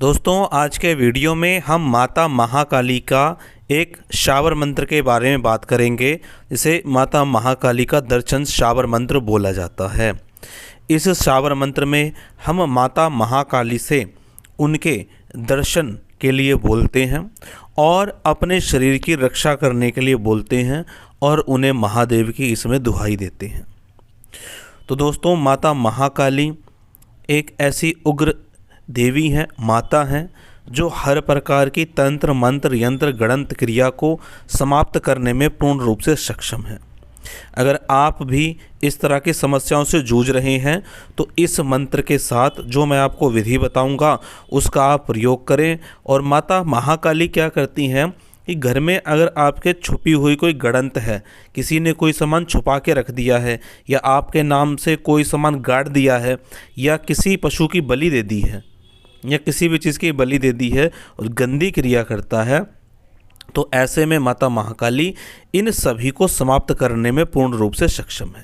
दोस्तों, आज के वीडियो में हम माता महाकाली का एक शावर मंत्र के बारे में बात करेंगे, जिसे माता महाकाली का दर्शन शावर मंत्र बोला जाता है। इस शावर मंत्र में हम माता महाकाली से उनके दर्शन के लिए बोलते हैं और अपने शरीर की रक्षा करने के लिए बोलते हैं और उन्हें महादेव की इसमें दुहाई देते हैं। तो दोस्तों, माता महाकाली एक ऐसी उग्र देवी हैं, माता हैं, जो हर प्रकार की तंत्र मंत्र यंत्र गणंत क्रिया को समाप्त करने में पूर्ण रूप से सक्षम है। अगर आप भी इस तरह की समस्याओं से जूझ रहे हैं तो इस मंत्र के साथ जो मैं आपको विधि बताऊंगा उसका आप प्रयोग करें। और माता महाकाली क्या करती हैं कि घर में अगर आपके छुपी हुई कोई गड़ंत है, किसी ने कोई सामान छुपा के रख दिया है या आपके नाम से कोई सामान गाड़ दिया है या किसी पशु की बलि दे दी है या किसी भी चीज़ की बलि दे दी है और गंदी क्रिया करता है, तो ऐसे में माता महाकाली इन सभी को समाप्त करने में पूर्ण रूप से सक्षम है।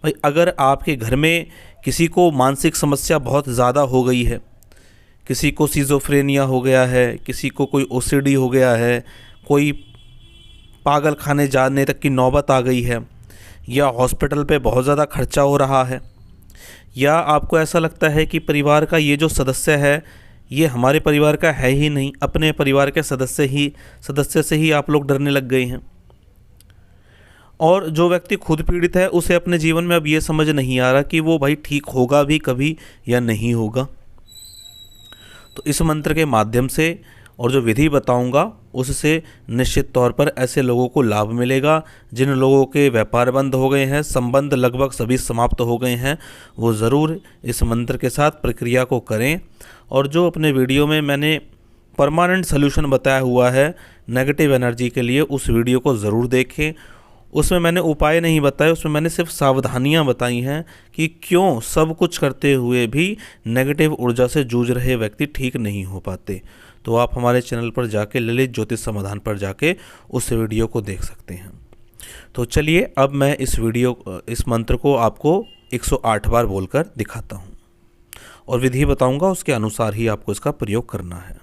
भाई, अगर आपके घर में किसी को मानसिक समस्या बहुत ज़्यादा हो गई है, किसी को सिजोफ्रेनिया हो गया है, किसी को कोई ओसीडी हो गया है, कोई पागल खाने जाने तक की नौबत आ गई है, या हॉस्पिटल पे बहुत ज़्यादा खर्चा हो रहा है, या आपको ऐसा लगता है कि परिवार का ये जो सदस्य है ये हमारे परिवार का है ही नहीं, अपने परिवार के सदस्य से ही आप लोग डरने लग गए हैं, और जो व्यक्ति खुद पीड़ित है उसे अपने जीवन में अब ये समझ नहीं आ रहा कि वो भाई ठीक होगा भी कभी या नहीं होगा। तो इस मंत्र के माध्यम से और जो विधि बताऊंगा उससे निश्चित तौर पर ऐसे लोगों को लाभ मिलेगा। जिन लोगों के व्यापार बंद हो गए हैं, संबंध लगभग सभी समाप्त हो गए हैं, वो ज़रूर इस मंत्र के साथ प्रक्रिया को करें। और जो अपने वीडियो में मैंने परमानेंट सल्यूशन बताया हुआ है नेगेटिव एनर्जी के लिए, उस वीडियो को ज़रूर देखें। उसमें मैंने उपाय नहीं बताए, उसमें मैंने सिर्फ सावधानियां बताई हैं कि क्यों सब कुछ करते हुए भी नेगेटिव ऊर्जा से जूझ रहे व्यक्ति ठीक नहीं हो पाते। तो आप हमारे चैनल पर जाके ललित ज्योतिष समाधान पर जाके उस वीडियो को देख सकते हैं। तो चलिए, अब मैं इस मंत्र को आपको 108 बार बोलकर दिखाता हूँ और विधि बताऊँगा, उसके अनुसार ही आपको इसका प्रयोग करना है।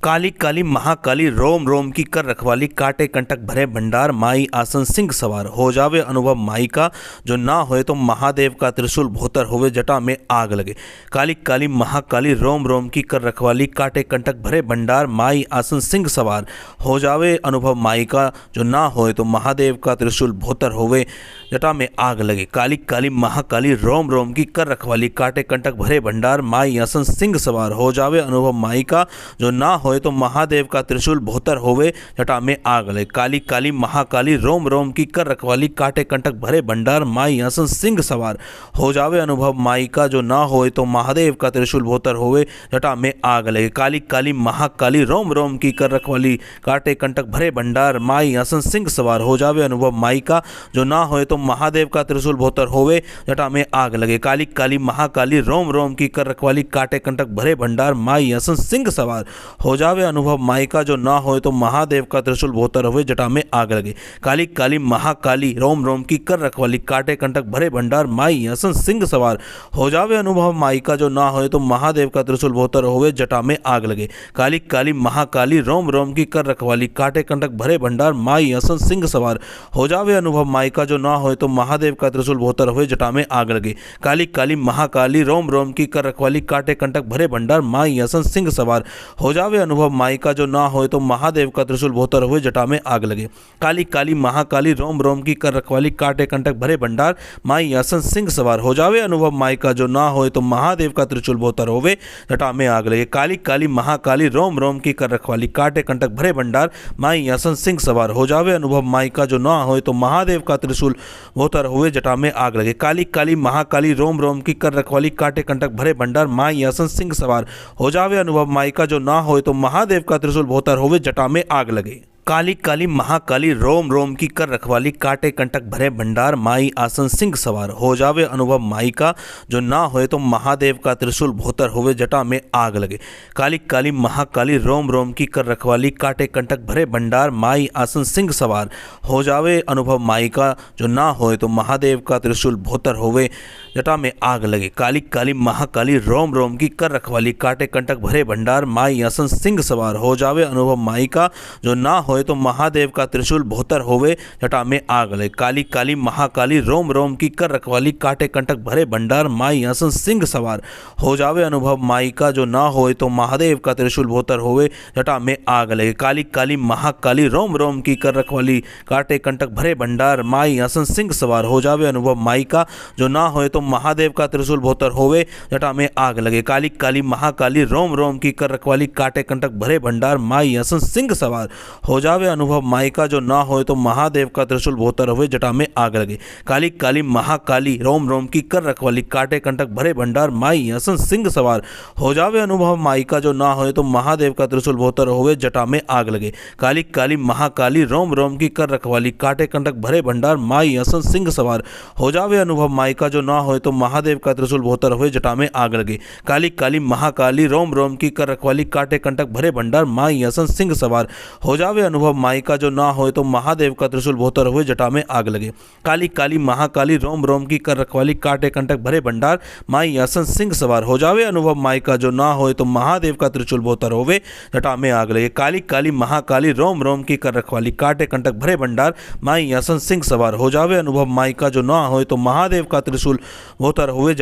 काली काली महाकाली रोम रोम की कर रखवाली, काटे कंटक भरे भंडार, माई आसन सिंह सवार, हो जावे अनुभव माई का, जो ना होए तो महादेव का त्रिशूल भोतर होवे जटा में आग लगे। काली काली महाकाली रोम रोम की कर रखवाली, काटे कंटक भरे भंडार, माई आसन सिंह सवार, हो जावे अनुभव माई का, जो ना होए तो महादेव का त्रिशूल भोतर होवे जटा में आग लगे। काली काली महाकाली रोम रोम की कर रखवाली, काटे कंटक भरे भंडार, माई आसन सिंह सवार, हो जावे अनुभव माई का, जो ना होए तो महादेव का त्रिशूल भोतर होवे जटा में आग लगे। काली काली महाकाली रोम रोम की कर रखवाली, काटे कंटक भरे भंडार, माई आसन सिंह सवार, हो जावे अनुभव माई का, जो ना होए तो महादेव का त्रिशूल भोतर होवे जटा में आग लगे। काली काली महाकाली रोम रोम की कर रखवाली, काटे कंटक भरे भंडार, माई आसन सिंह सवार, हो जावे अनुभव माई का, जो ना होए तो महादेव का त्रिशूल भोतर होवे जटा में आग लगे। काली काली महाकाली रोम रोम की कर रखवाली, काटे कंटक भरे भंडार, माई आसन सिंह सवार, हो जावे अनुभव माई का, जो ना होए तो महादेव का त्रिशूल भोतर होवे जटा में आग लगे। काली काली महाकाली रोम रोम की कर रखवाली, काटे कंटक भरे भंडार, माई आसन सिंह सवार, हो जावे अनुभव माई का, जो ना होए तो महादेव का त्रिशूल भोतर होवे जटा में आग लगे। काली काली महाकाली रोम रोम की कर रखवाली, काटे कंटक भरे भंडार, माई आसन सिंह सवार, हो जावे अनुभव माई का, जो ना होए तो महादेव का त्रिशूल भोतर होवे जटा में आग लगे। काली काली महाकाली रोम रोम की कर रखवाली, काटे कंटक भरे भंडार, माई आसन सिंह सवार, हो जावे अनुभव माई का, जो ना होए तो महादेव का त्रिशूल भोतर हुए जटा में आग लगे। काली काली महाकाली रोम रोम की कर रखवाली, काटे कंटक भरे भंडार, माई आसन सिंह सवार, हो जावे अनुभव माई का, जो ना होए तो महादेव का त्रिशूल भोतर होवे जटा में आग लगे। काली काली महाकाली रोम रोम की कर रखवाली, काटे कंटक भरे भंडार, माई आसन सिंह सवार, हो जावे अनुभव माई का, जो ना होए तो महादेव का त्रिशूल भोतर हुए जटा में आग लगे। काली काली महाकाली रोम रोम की कर रखवाली, काटे कंटक भरे भंडार, माई आसन सिंह सवार, हो जावे अनुभव माई का, जो ना होए तो महादेव का त्रिशूल भोतर होवे जटा में आग लगे। काली काली महाकाली रोम रोम की कर रखवाली काटे कंटक भरे भंडार माई आसन सिंह सवार हो जावे अनुभव माई का जो ना होए तो महादेव का त्रिशूल भोतर होवे जटा में आग लगे। काली काली महाकाली रोम रोम की कर रखवाली काटे कंटक भरे भंडार माई आसन सिंह सवार हो जावे अनुभव माई का जो ना होए तो महादेव का त्रिशूल भोतर होवे जटा में आग लगे। काली काली महाकाली रोम रोम की कर रखवाली काटे कंटक भरे भंडार माई आसन सिंह सवार हो जावे अनुभव माई का जो ना होए तो महादेव का त्रिशूल भोतर होवे जटा में आग लगे। काली काली महाकाली रोम रोम की कर रखवाली काटे कंटक भरे भंडार माई आसन सिंह सवार हो जावे अनुभव माई का जो ना होए तो महादेव का त्रिशूल भोतर होवे जटा में आग लगे। काली काली महाकाली रोम रोम की कर रखवाली काटे कंटक भरे भंडार माई आसन सिंह सवार हो जावे अनुभव माई का जो ना होए तो महादेव का त्रिशूल भोतर होवे जटा में आग लगे। काली काली महाकाली रोम रोम की कर रखवाली काटे कंटक भरे भंडार माई आसन सिंह सवार हो जावे अनुभव माई का जो ना होए तो महादेव का त्रिशूल भोतर होवे जटा में आग लगे। काली काली महाकाली रोम रोम की कर रखवाली काटे कंटक भरे भंडार माई आसन सिंह सवार हो जावे अनुभव माई का जो ना होए तो महादेव का त्रिशूल भोतर होवे जटा में आग लगे। काली काली महाकाली रोम रोम की कर रखवाली काटे कंटक भरे भंडार माई आसन सिंह सवार हो जावे अनुभव माई का जो ना होए तो महादेव का त्रिशूल भोतर होवे जटा में आग लगे। काली काली महाकाली रोम रोम की कर रखवाली काटे कंटक भरे भंडार माई आसन सिंह सवार हो जावे अनुभव माई का जो ना होए तो महादेव का त्रिशूल भोतर हुए जटा में आग लगे। काली काली महाकाली रोम रोम की कर रखवाली काटे कंटक भरे भंडार माई आसन सिंह सवार हो जावे अनुभव माई का जो ना होए तो महादेव का त्रिशूल भोतर होवे जटा में आग लगे। काली काली महाकाली रोम रोम की कर रखवाली काटे कंटक भरे भंडार माई आसन सिंह सवार हो जावे अनुभव माई का जो ना होए तो महादेव का त्रिशूल भोतर हुए जटा में आग लगे। काली काली महाकाली रोम रोम की कर रखवाली काटे कंटक भरे भंडार माई आसन सिंह सवार हो जावे अनुभव माई का जो ना होए तो महादेव का त्रिशूल भोतर होवे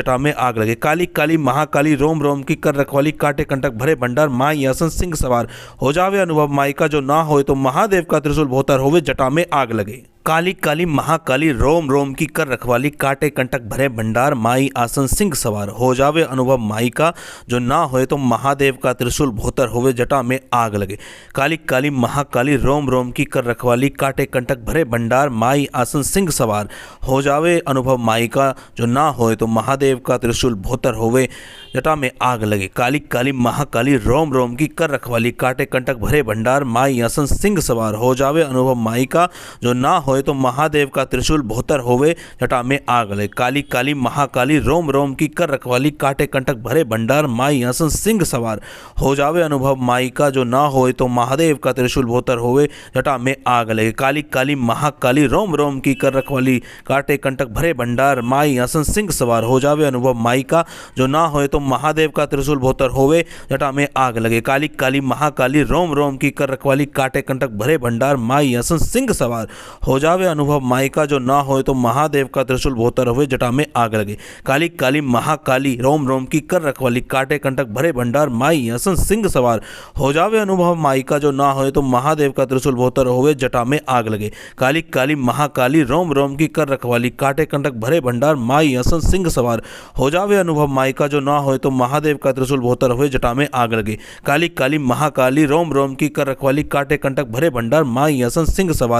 जटा में आग लगे। काली काली महाकाली रोम रोम की कर रखवाली काटे कंटक भरे भंडार माई आसन सिंह सवार हो जावे अनुभव माई का जो ना होए तो महादेव का त्रिशूल भोतर होवे जटा में आग लगे। काली काली महाकाली रोम रोम की कर रखवाली काटे कंटक भरे भंडार माई आसन सिंह सवार हो जावे अनुभव माई का जो ना होए तो महादेव का त्रिशूल भोतर होवे जटा में आग लगे। काली काली महाकाली रोम रोम की कर रखवाली काटे कंटक भरे भंडार माई आसन सिंह सवार हो जावे अनुभव माई का जो ना होए तो महादेव का त्रिशूल भोतर होवे जटा में आग लगे। काली काली महाकाली रोम रोम की कर रखवाली काटे कंटक भरे भंडार माई आसन सिंह सवार हो जावे अनुभव माई का जो ना होए तो महादेव का त्रिशूल भोतर होवे जटा में आग लगे। काली काली महाकाली रोम रोम की कर रखवाली काटे कंटक भरे भंडार माई आसन सिंह सवार हो जावे अनुभव माई का जो ना होए तो महादेव का त्रिशूल भोतर होवे जटा में आग लगे। काली काली महाकाली रोम रोम की कर रखवाली काटे कंटक भरे भंडार माई आसन सिंह सवार हो जावे अनुभव माई का जो ना होए तो महादेव का त्रिशूल भोतर होवे जटा में आग लगे। काली काली महाकाली रोम रोम की कर रखवाली काटे कंटक भरे भंडार माई आसन सिंह सवार हो जावे अनुभव माई का जो ना होए तो महादेव का त्रिशूल भोतर होवे जटा में आग लगे। काली काली महाकाली रोम रोम की कर रखवाली काटे कंटक भरे भंडार माई आसन सिंह सवार हो जावे अनुभव माई का जो ना होए तो महादेव का त्रिशूल भोतर होवे जटा में आग लगे। काली काली महाकाली रोम रोम की कर रखवाली काटे कंटक भरे भंडार माई आसन सिंह सवार हो जावे अनुभव माई का जो ना होए तो महादेव का त्रिशूल भोतर हुए जटा में आग लगे। काली काली महाकाली रोम रोम की कर रखवाली काटे कंटक भरे भंडार माई आसन सिंह सवार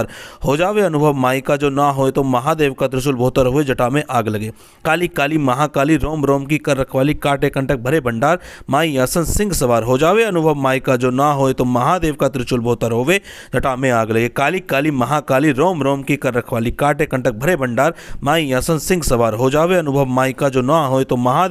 हो जावे अनुभव माई का जो ना होए तो महादेव का त्रिशूल भोतर होवे जटा में आग लगे। काली काली महाकाली रोम रोम की कर रखवाली काटे कंटक भरे भंडार माई आसन सिंह सवार हो जावे अनुभव माई का जो ना होए तो महादेव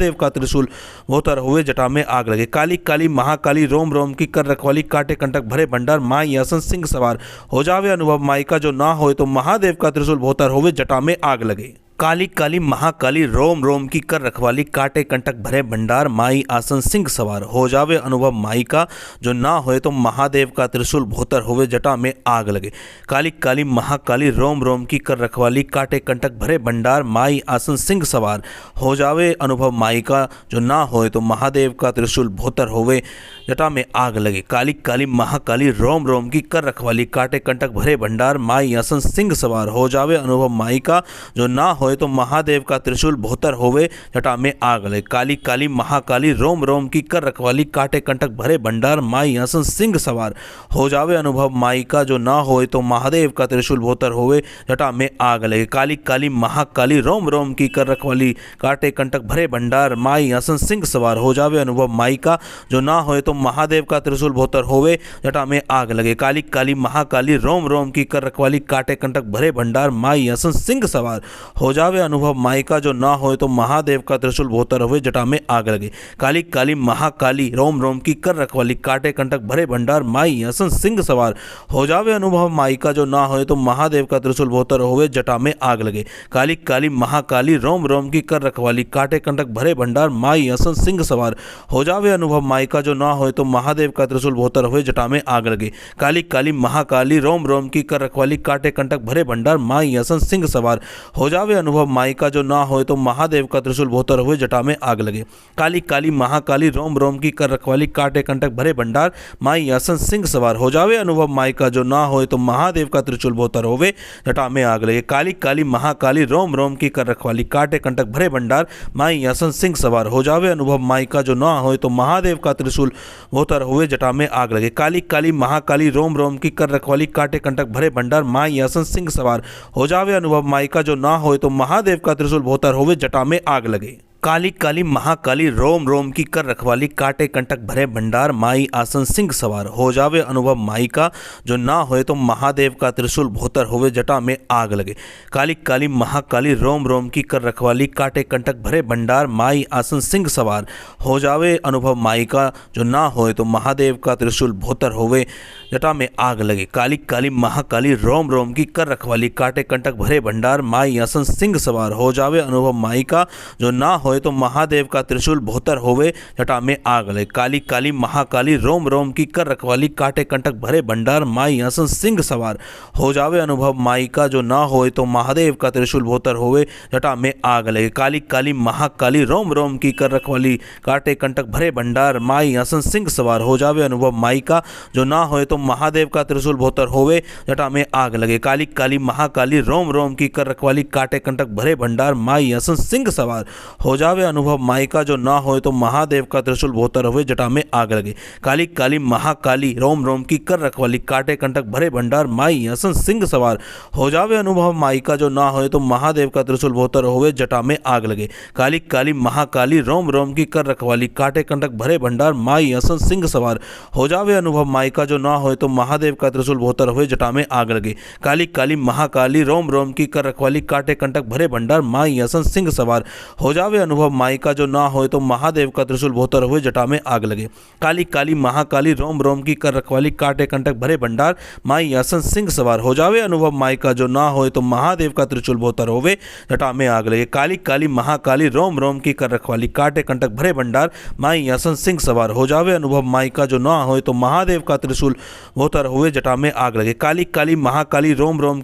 का त्रिशूल भोतर हुए जटा में आग लगे। काली काली महाकाली रोम रोम की कर रखवाली काटे कंटक भरे भंडार माई आसन सिंह सवार हो जावे अनुभव माई का जो ना होए तो महादेव का त्रिशूल भोतर होवे जटा में आग लगे। काली काली महाकाली रोम रोम की कर रखवाली काटे कंटक भरे भंडार माई आसन सिंह सवार हो जावे अनुभव माई का जो ना होए तो महादेव का त्रिशूल भोतर होवे जटा में आग लगे। काली काली महाकाली रोम रोम की कर रखवाली काटे कंटक भरे भंडार माई आसन सिंह सवार हो जावे अनुभव माई का जो ना होए तो महादेव का त्रिशूल भोतर होवे जटा में आग लगे। काली काली महाकाली रोम रोम की कर रखवाली काटे कंटक भरे भंडार माई आसन सिंह सवार हो जावे अनुभव माई का जो ना होए तो महादेव का त्रिशूल भोतर होवे जटा में आग लगे। काली काली महाकाली रोम रोम की कर रखवाली काटे कंटक भरे भंडार माई आसन सिंह सवार हो जावे अनुभव माई का जो ना होए तो महादेव का त्रिशूल भोतर होवे जटा में आग लगे। काली काली महाकाली रोम रोम की कर रखवाली काटे कंटक भरे भंडार माई आसन सिंह सवार हो जावे अनुभव माई का जो ना होए तो महादेव का त्रिशूल भोतर होवे जटा में आग लगे। काली काली महाकाली रोम रोम की कर रखवाली काटे कंटक भरे भंडार माई आसन सिंह सवार हो जावे अनुभव माई का जो ना होए तो महादेव का त्रिशूल भोतर होवे जटा में आग लगे। काली काली महाकाली रोम रोम की कर रखवाली काटे कंटक भरे भंडार माई आसन सिंह सवार हो जावे अनुभव माई का जो ना होए तो महादेव का त्रिशूल भोतर होवे जटा में आग लगे। काली काली महाकाली रोम रोम की कर रखवाली काटे कंटक भरे भंडार माई आसन सिंह सवार हो जावे अनुभव माई का जो ना होए तो महादेव का त्रिशूल भोतर होवे जटा में आग लगे। काली काली महाकाली रोम रोम की कर रखवाली काटे कंटक भरे भंडार माई आसन सिंह सवार हो जावे अनुभव माई का जो ना होए तो महादेव का त्रिशूल भोतर होवे जटा में आग लगे। काली काली महाकाली रोम रोम की कर रखवाली काटे कंटक भरे भंडार माई आसन सिंह सवार हो जावे अनुभव माई का जो ना होए तो महादेव का त्रिशूल भोतर होवे जटा में आग लगे। काली काली महाकाली रोम रोम की कर रखवाली काटे कंटक भरे भंडार माई आसन सिंह सवार हो जावे अनुभव माई का जो ना होए तो महादेव का त्रिशूल भोतर होवे जटा में आग लगे। काली काली महाकाली रोम रोम की कर रखवाली काटे कंटक भरे भंडार माई आसन सिंह सवार हो जावे अनुभव माई का जो ना होए तो महादेव का त्रिशूल भोतर होवे जटा में आग लगे। काली काली महाकाली रोम रोम की कर रखवाली काटे कंटक भरे भंडार माई आसन सिंह सवार हो जावे अनुभव माई का जो ना होए तो महादेव का त्रिशूल भोतर होवे जटा में आग लगे। काली काली महाकाली रोम रोम की कर रखवाली काटे कंटक भरे भंडार माई आसन सिंह सवार हो जावे अनुभव माई का जो ना होए तो महादेव का त्रिशूल भोतर होवे जटा में आग लगे। काली काली महाकाली रोम रोम की कर रखवाली काटे कंटक भरे भंडार माई आसन सिंह सवार हो जावे अनुभव माई का जो ना होए तो महादेव का त्रिशूल भोतर होवे जटा में आग लगे। काली काली महाकाली रोम रोम की कर रखवाली काटे कंटक भरे भंडार माई आसन सिंह सवार हो जावे अनुभव माई का जो ना होए तो महादेव का त्रिशूल भोतर होवे जटा में आग लगे। काली काली महाकाली रोम रोम की कर रखवाली काटे कंटक भरे भंडार माई आसन सिंह सवार हो जावे अनुभव माई का जो ना होए तो महादेव का त्रिशूल भोतर होवे जटा में आग लगे। काली काली महाकाली रोम रोम की कर रखवाली काटे कंटक भरे भंडार माई आसन सिंह सवार हो जावे अनुभव माई का जो ना होए तो महादेव का त्रिशूल भोतर होवे जटा में आग लगे। काली काली महाकाली रोम रोम की कर रखवाली काटे कंटक भरे भंडार माई आसन सिंह सवार हो जावे अनुभव माई का जो ना होए तो महादेव का त्रिशूल भोतर होवे जटा में आग लगे। काली काली महाकाली रोम रोम की कर रखवाली काटे कंटक भरे भंडार माई आसन सिंह सवार हो जावे अनुभव माई का जो ना होए तो महादेव का त्रिशूल भोतर होवे जटा में आग लगे। काली काली महाकाली रोम रोम की कर रखवाली काटे कंटक भरे भंडार माई आसन सिंह सवार हो जावे अनुभव माई का जो ना होए तो महादेव का त्रिशूल भोतर हुए जटा में आग लगे। काली काली महाकाली रोम रोम की कर रखवाली काटे कंटक भरे भंडार माई आसन सिंह सवार हो जावे अनुभव माई का जो ना होए तो महादेव का त्रिशूल भोतर होवे जटा में आग लगे। काली काली महाकाली रोम रोम की कर रखवाली काटे कंटक भरे भंडार माई आसन सिंह सवार हो जावे अनुभव माई का जो ना होए तो महादेव का त्रिशूल भोतर हुए जटा में आग लगे। काली काली महाकाली रोम रोम की कर रखवाली काटे कंटक भरे भंडार माई आसन सिंह सवार हो जावे अनुभव माई का जो ना होए तो महादेव का त्रिशूल भोतर होवे जटा में आग लगे। काली काली महाकाली रोम रोम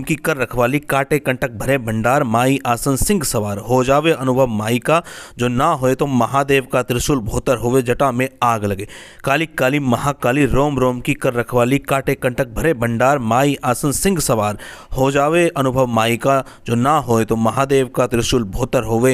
की कर रखवाली काटे कंटक भरे भंडार माई आसन सिंह सवार हो जावे अनुभव माई का जो ना होए तो महादेव का त्रिशूल भोतर होवे जटा में आग लगे। काली काली महाकाली रोम रोम की कर रखवाली काटे कंटक भरे भंडार माई आसन सिंह सवार हो जावे अनुभव माई का जो ना होए तो महादेव का त्रिशूल भोतर होवे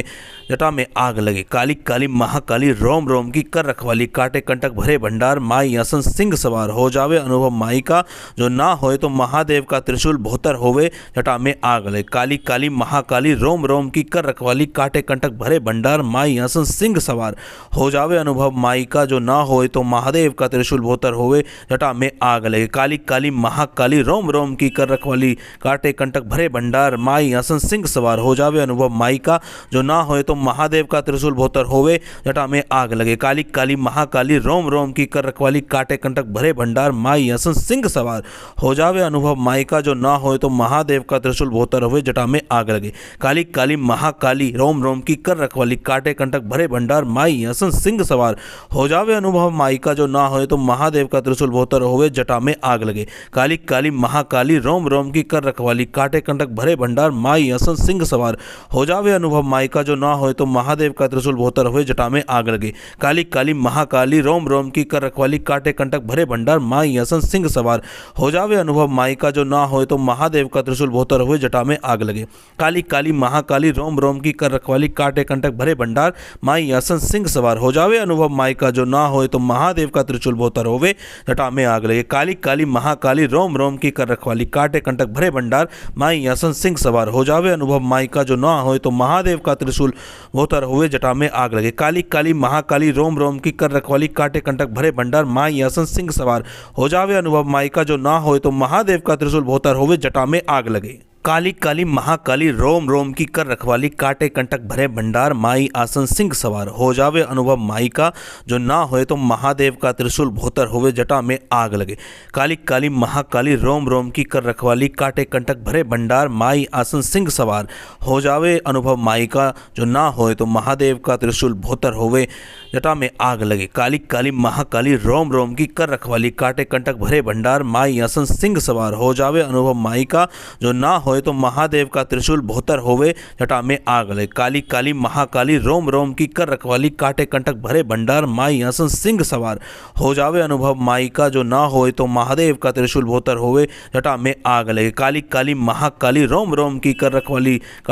जटा में आग लगे। काली काली महाकाली रोम रोम की कर रखवाली काटे कंटक भरे भंडार माई आसन सिंह सवार हो जावे अनुभव माई का जो ना होए तो महादेव का त्रिशूल भोतर होवे जटा में आग लगे। काली काली महाकाली रोम रोम की कर रखवाली काटे कंटक भरे भंडार माई आसन सिंह सवार हो जावे अनुभव माई का जो ना होए तो महादेव का त्रिशूल भोतर होवे जटा में आग लगे। काली काली महाकाली रोम रोम की कर रखवाली काटे कंटक भरे भंडार माई आसन सिंह सवार हो जावे अनुभव माई का जो ना होए तो महादेव का त्रिशूल भोतर होवे जटा में आग लगे। काली काली महाकाली रोम रोम की कर रखवाली काटे कंटक भरे भरे भंडार माई असन सिंह सवार हो जावे अनुभव माई का जो ना होए तो महादेव का त्रिशूल भोतर हुए जटा में आग लगे। काली काली महाकाली रोम रोम की कर रखवाली काटे कंटक भरे भंडार माई असन सिंह सवार हो जावे अनुभव माई का जो ना होए तो महादेव का त्रिशूल भोतर हुए जटा में आग लगे। काली काली महाकाली रोम रोम की कर रखवाली काटे कंटक भरे भंडार माई असन सिंह सवार हो जावे अनुभव माई का जो ना होए तो महादेव का त्रिशूल भोतर हुए जटा में आग लगे। काली काली महाकाली रोम रोम की कर रखवाली काटे कंटक भरे भंडार माई असन सिंह सवार हो जावे अनुभव माई का जो ना होए तो महादेव का त्रिशूल भोतर हुए जटा में आग लगे। काली काली महाकाली रोम रोम की कर रखवाली काटे कंटक भरे भंडार माई असन सिंह सवार हो जावे अनुभव माई का जो ना होए तो महादेव का त्रिशूल भोतर होवे जटा में आग लगे। काली काली महाकाली रोम रोम की कर रखवाली काटे कंटक भरे भंडार माई असन सिंह सवार हो जावे अनुभव माई का जो ना होए तो महादेव का त्रिशूल भोतर हुए जटा में आग लगे। काली काली महाकाली रोम रोम की कर रखवाली काटे कंटक भरे भंडार माई असन सिंह सवार हो जावे अनुभव माई का जो ना होए तो महादेव का त्रिशूल भोतर हुए जटा में आग लगे। काली काली महाकाली रोम रोम की कर रखवाली काटे कंटक भरे भंडार माई आसन सिंह सवार हो जावे अनुभव माई का जो ना होए तो महादेव का त्रिशूल भोतर होवे जटा में आग लगे। काली काली महाकाली रोम रोम की कर रखवाली काटे कंटक भरे भंडार माई आसन सिंह सवार हो जावे अनुभव माई का जो ना होए तो महादेव का त्रिशूल भोतर होवे जटा में आग लगे। काली काली महाकाली रोम रोम की कर रखवाली काटे कंटक भरे भंडार माई आसन सिंह सवार हो जावे अनुभव माई का जो ना होए तो महादेव का त्रिशूल भोतर होवे जटा में आग लगे। काली काली महाकाली रोम रोम की कर रखवाली काटे कंटक भरे भंडार माई असन सिंह सवार हो जावे अनुभव माई का जो ना होए तो महादेव का त्रिशूल भोतर होवे जटा में आग लगे। काली काली महाकाली रोम रोम की कर रखवाली काटे कंटक भरे भंडार माई असन सिंह सवार हो जावे अनुभव माई का जो ना होए तो महादेव का त्रिशूल भोतर होवे जटा में आग लगे। काली काली महाकाली रोम रोम की कर रखवाली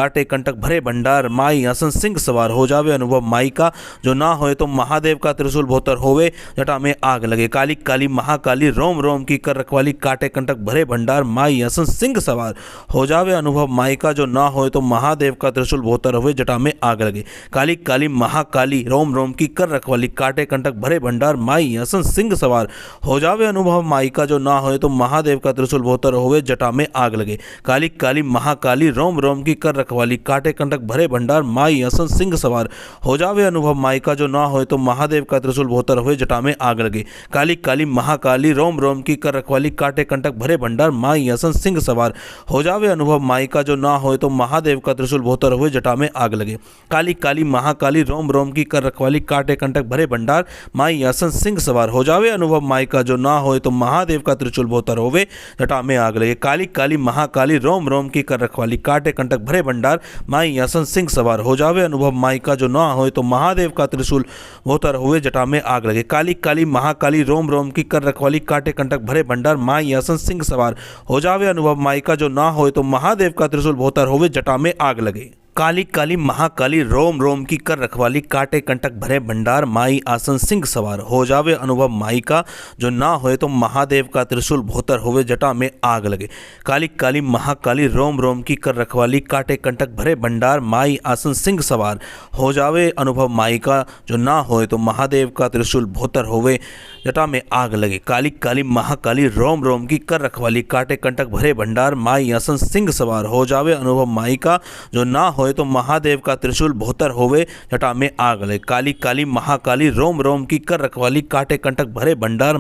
काटे कंटक भरे भंडार माई असन सिंह सवार हो जावे अनुभव माई का जो ना होए तो महादेव का त्रिशूल भोतर हुए जटा में आग लगे। काली काली महाकाली रोम रोम की कर रखवाली काटे कंटक भरे भंडार माई असन सिंह सवार हो जावे अनुभव माई का जो ना होए तो महादेव का त्रिशूल भोतर हुए जटा में आग लगे। काली काली महाकाली रोम रोम की कर रखवाली काटे कंटक भरे भंडार माई असन सिंह सवार हो जावे अनुभव माई का जो ना होए तो महादेव का त्रिशूल भोतर हुए जटा में आग लगे। काली काली महाकाली रोम रोम की कर रखवाली काटे कंटक भरे भंडार माई असन सिंह सवार हो जावे अनुभव माई का जो ना होए तो महादेव का त्रिशूल भोतर हुए जटा में आग लगे। काली काली महाकाली रोम रोम की कर रखवाली काटे कंटक भरे भंडार माई असन सिंह सवार हो जावे अनुभव माई का जो ना होए तो महादेव का त्रिशूल भोतर होवे जटा में आग लगे। काली काली महाकाली रोम रोम की कर रखवाली काटे कंटक भरे भंडार माई असन सिंह सवार हो जावे अनुभव माई का जो ना होए तो महादेव का त्रिशूल भोतर हुए जटा में आग लगे। काली काली महाकाली रोम रोम की कर रखवाली काटे कंटक भरे भंडार माई असन सिंह सवार हो जावे अनुभव माई का जो ना होए तो महादेव का त्रिशूल भोतर होवे जटा में आग लगे। काली काली महाकाली रोम रोम की कर रखवाली काटे कंटक भरे भंडार माई आसन सिंह सवार हो जावे अनुभव माई का जो ना होए तो महादेव का त्रिशूल भोतर होवे जटा में आग लगे। काली काली महाकाली रोम रोम की कर रखवाली काटे कंटक भरे भंडार माई आसन सिंह सवार हो जावे अनुभव माई का जो ना होए तो महादेव का त्रिशूल भोतर होवे जटा में आग लगे। काली काली महाकाली रोम रोम की कर रखवाली काटे कंटक भरे भंडार माई आसन सिंह सवार हो जावे अनुभव माई का जो ना होए तो महादेव का त्रिशूल भोतर होवे जटा में आग लगे। काली काली महाकाली रोम रोम की कर रखवाली काटे कंटक भरे भंडार माई असन सिंह सवार हो जावे अनुभव माई का जो ना होए तो महादेव का त्रिशूल भोतर होवे जटा में आग लगे। काली काली महाकाली रोम रोम की कर रखवाली काटे कंटक भरे भंडार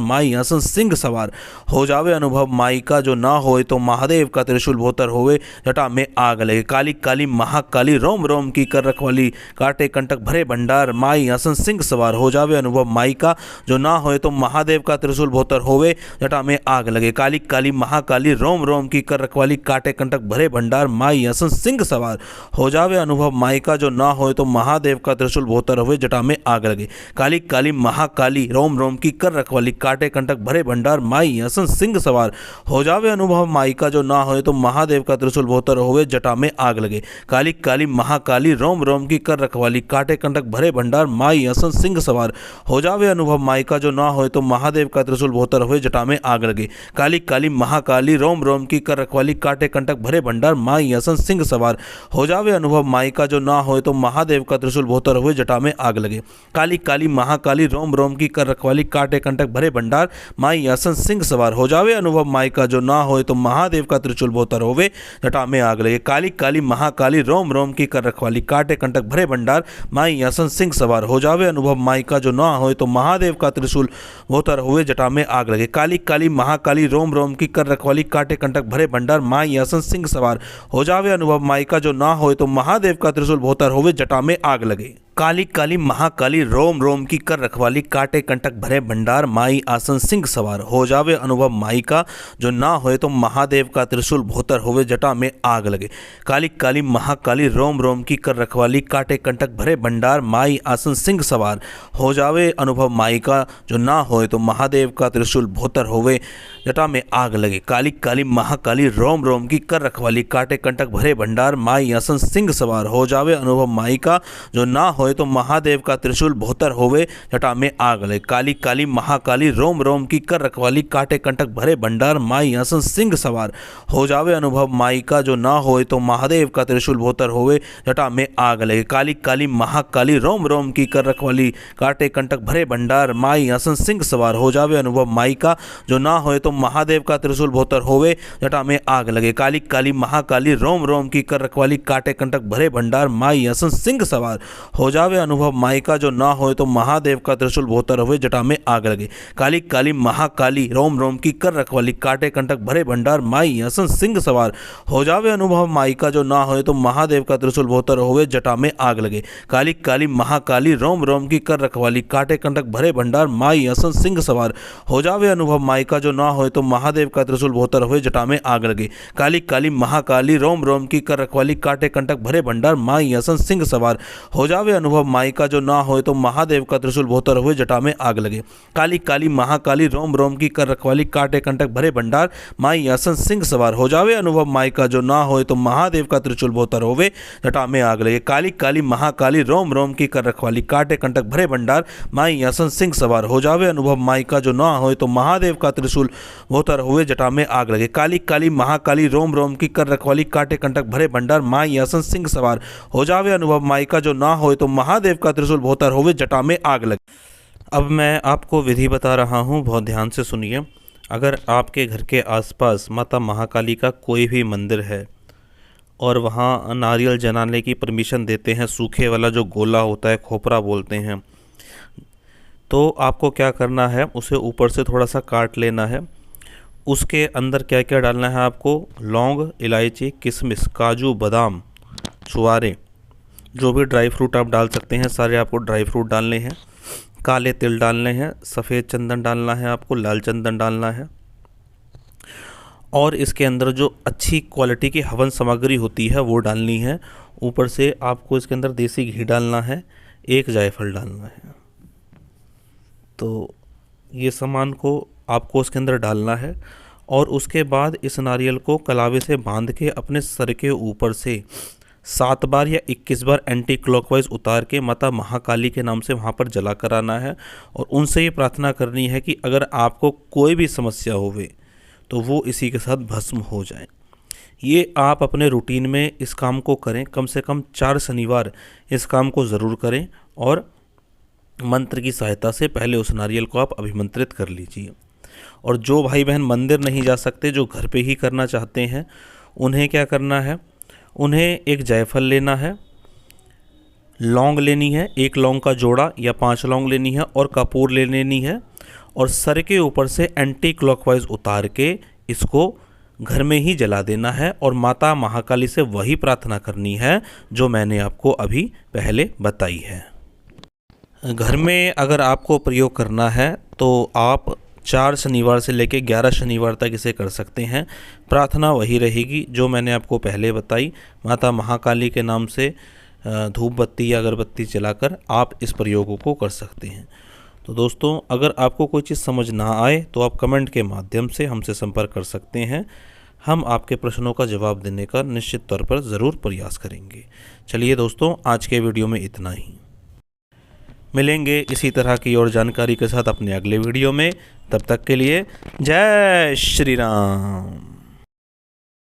माई असन सिंह सवार हो जावे अनुभव माई का जो ना होए तो महादेव का त्रिशूल भोतर होवे जटा में आग लगे। काली काली महाकाली रोम रोम की कर रखवाली काटे कंटक भरे भंडार माई असन सिंह सवार हो जावे अनुभव माई का जो ना होए तो महादेव का त्रिशूल भोतर हुए जटा में आग लगे। काली काली महाकाली रोम रोम की कर रखवाली काटे कंटक भरे भंडार माई असन सिंह सवार हो जावे अनुभव माई का जो ना होए तो महादेव का त्रिशूल भोतर हुए जटा में आग लगे। काली काली महाकाली रोम रोम की कर रखवाली काटे कंटक भरे भंडार माई असन सिंह सवार हो जावे अनुभव माई का जो ना होए तो महादेव का त्रिशूल भोतर हुए जटा में आग लगे। काली काली महाकाली रोम रोम की कर रखवाली काटे कंटक भरे भंडार माई असन सिंह सवार हो जावे अनुभव माई का जो ना होए तो महादेव का त्रिशूल भोतर हुए जटा में आग लगे। काली काली महाकाली रोम रोम की कर रखवाली काटे कंटक भरे भंडार माई आसन सिंह सवार हो जावे। अनुभव माई का जो ना होए तो महादेव का त्रिशूल भोतर होवे जटा में आग लगे। काली काली महाकाली रोम रोम की कर रखवाली काटे कंटक भरे भंडार माई आसन सिंह सवार हो जावे। अनुभव माई का जो ना होए तो महादेव का त्रिशूल भोतर हुए जटा में आग लगे। काली काली महाकाली रोम रोम की कर रखवाली काटे कंटक भरे भंडार माई आसन सिंह सवार हो जावे। अनुभव माई का जो ना होए तो महादेव का त्रिशूल भोतर होवे जटा में आग लगे। काली काली महाकाली रोम रोम की कर रखवाली काटे कंटक भरे भंडार माई आसन सिंह सवार हो जावे। अनुभव माई का जो ना होए तो महादेव का त्रिशूल भोतर होवे जटा में आग लगे। काली काली महाकाली रोम रोम की कर रखवाली काटे कंटक भरे भंडार माई आसन सिंह सवार हो जावे। अनुभव माई का जो ना होए तो महादेव का त्रिशूल भोतर होवे जटा में आग लगे। काली काली महाकाली रोम रोम की कर रखवाली काटे कंटक भरे भंडार माई आसन सिंह सवार हो जावे। अनुभव माई का जो ना होए तो महादेव का त्रिशूल भोतर होवे जटा में आग लगे। काली काली महाकाली रोम रोम की कर रखवाली काटे कंटक भरे भंडार माई आसन सिंह सवार हो जावे। अनुभव माई का जो ना होए तो महादेव का त्रिशूल भोतर होवे जटा में आग लगे। काली काली महाकाली रोम रोम की कर रखवाली काटे कंटक भरे भंडार माई आसन सिंह सवार हो जावे। अनुभव माई का जो ना होए तो महादेव का त्रिशूल भोतर होवे जटा में आग लगे। काली काली महाकाली रोम रोम की कर रखवाली काटे कंटक भरे भंडार माई आसन सिंह सवार हो जावे। अनुभव माई का जो ना होए तो महादेव का त्रिशूल भोतर होवे जटा में आग लगे। काली काली महाकाली रोम रोम की कर रखवाली काटे कंटक भरे भंडार माई आसन सिंह सवार हो जावे। अनुभव माई का जो ना होए तो महादेव का त्रिशूल भोतर होवे जटा में आग लगे। काली काली महाकाली रोम रोम की कर रखवाली काटे कंटक भरे भंडार माई आसन सिंह सवार हो जावे। अनुभव माई का जो ना होए तो महादेव का त्रिशूल भोतर होवे जटा में आग लगे। काली काली महाकाली रोम रोम की कर रखवाली काटे कंटक भरे भंडार माई आसन सिंह सवार हो जावे। अनुभव माई का जो ना होए तो महादेव का त्रिशूल भोतर हुए जटा में आग लगे। काली काली महाकाली रोम रोम की कर रखवाली काटे कंटक भरे भंडार माई आसन सिंह सवार हो जावे। अनुभव माई का जो ना होए तो महादेव का त्रिशूल भोतर होवे जटा में आग लगे। काली काली महाकाली रोम रोम की कर रखवाली काटे कंटक भरे भंडार माई आसन सिंह सवार हो जावे। अनुभव माई का जो ना होए तो महादेव का त्रिशूल भोतर हुए जटा में आग लगे। काली काली महाकाली रोम रोम की कर रखवाली काटे कंटक भरे भंडार माई आसन सिंह सवार हो जावे। अनुभव माई का जो ना होए तो महादेव का त्रिशूल भोतर होवे जटा में आग लगे। अब मैं आपको विधि बता रहा हूँ, बहुत ध्यान से सुनिए। अगर आपके घर के आसपास माता महाकाली का कोई भी मंदिर है और वहाँ नारियल जलाने की परमिशन देते हैं, सूखे वाला जो गोला होता है, खोपरा बोलते हैं, तो आपको क्या करना है, उसे ऊपर से थोड़ा सा काट लेना है। उसके अंदर क्या क्या डालना है आपको, लौंग, इलायची, किशमिश, काजू, बादाम, छुआरे, जो भी ड्राई फ्रूट आप डाल सकते हैं, सारे आपको ड्राई फ्रूट डालने हैं। काले तिल डालने हैं, सफ़ेद चंदन डालना है आपको, लाल चंदन डालना है। और इसके अंदर जो अच्छी क्वालिटी की हवन सामग्री होती है वो डालनी है। ऊपर से आपको इसके अंदर देसी घी डालना है, एक जायफल डालना है। तो ये सामान को आपको उसके अंदर डालना है और उसके बाद इस नारियल को कलावे से बांध के अपने सर के ऊपर से 7 बार या 21 बार एंटी क्लॉकवाइज उतार के माता महाकाली के नाम से वहाँ पर जला कर आना है। और उनसे ये प्रार्थना करनी है कि अगर आपको कोई भी समस्या होवे तो वो इसी के साथ भस्म हो जाए। ये आप अपने रूटीन में इस काम को करें, कम से कम 4 शनिवार इस काम को ज़रूर करें और मंत्र की सहायता से पहले उस नारियल को आप अभिमंत्रित कर लीजिए। और जो भाई बहन मंदिर नहीं जा सकते, जो घर पे ही करना चाहते हैं, उन्हें क्या करना है, उन्हें एक जायफल लेना है, लौंग लेनी है, 1 लौंग का जोड़ा या 5 लौंग लेनी है और कपूर ले लेनी है और सर के ऊपर से एंटी क्लॉकवाइज उतार के इसको घर में ही जला देना है और माता महाकाली से वही प्रार्थना करनी है जो मैंने आपको अभी पहले बताई है। घर में अगर आपको प्रयोग करना है तो आप 4 शनिवार से लेकर 11 शनिवार तक इसे कर सकते हैं। प्रार्थना वही रहेगी जो मैंने आपको पहले बताई। माता महाकाली के नाम से धूप बत्ती या अगरबत्ती जलाकर आप इस प्रयोगों को कर सकते हैं। तो दोस्तों, अगर आपको कोई चीज़ समझ ना आए तो आप कमेंट के माध्यम से हमसे संपर्क कर सकते हैं। हम आपके प्रश्नों का जवाब देने का निश्चित तौर पर ज़रूर प्रयास करेंगे। चलिए दोस्तों, आज के वीडियो में इतना ही। मिलेंगे इसी तरह की और जानकारी के साथ अपने अगले वीडियो में। तब तक के लिए जय श्री राम।